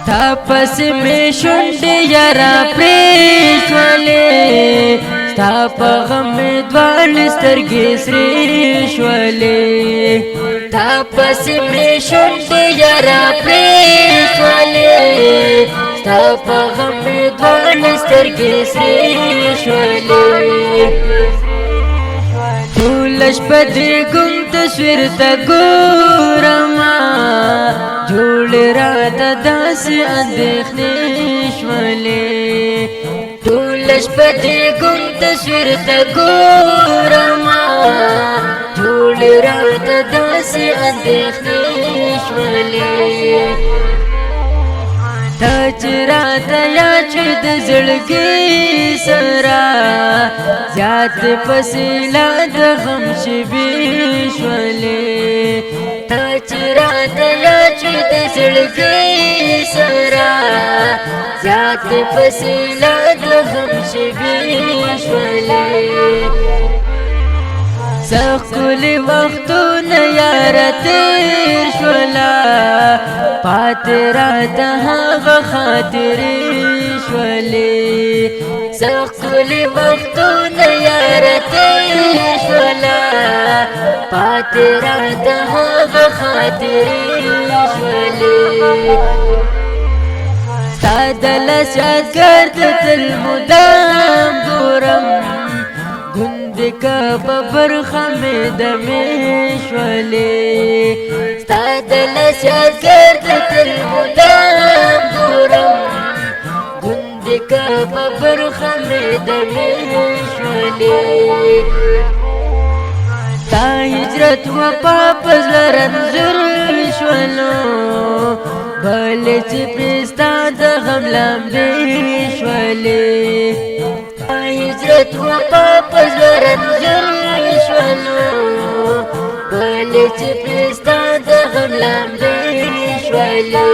تاپس میں شنڈی یرا پریشوالے تاپ غم دوال سترگی سریشوالے تاپس میں شنڈی یرا پریشوالے تاپ غم دوال سترگی سریشوالے ټولش پدې ګم تصویر ته ګورما جوړ راته داسې اندېښنې شولې ټولش پدې ګم تصویر ته ګورما جوړ راته داسې اندېښنې شولې تا چې راته یاد شوې د زړګي سره زیات پسې لا د غم شېبې شولې تا چې راته یاد شوې د زړګي سره زیات پسې لا د غم شېبې شولې سخلی وختونه یاره تیر شولا پاتې راته هغه خاطرې شولې سخلی وختونه یاره تیر شولا پاتې راته هغه خاطرې شولې ستا د لاس یادګار ته تل مدام ګورم کا برخه مې د میشولې ستا د لاس یادګار ته تل مدام ګورم ګوندې کا برخه مې د میشولې تا هجرت وفا په زړه رنځور شولو بلې چې پرې ستا د غم لمبې شولې هجرت وفا په زړه رنځور شولو بلې چې پرې ستا د غم لمبې شولې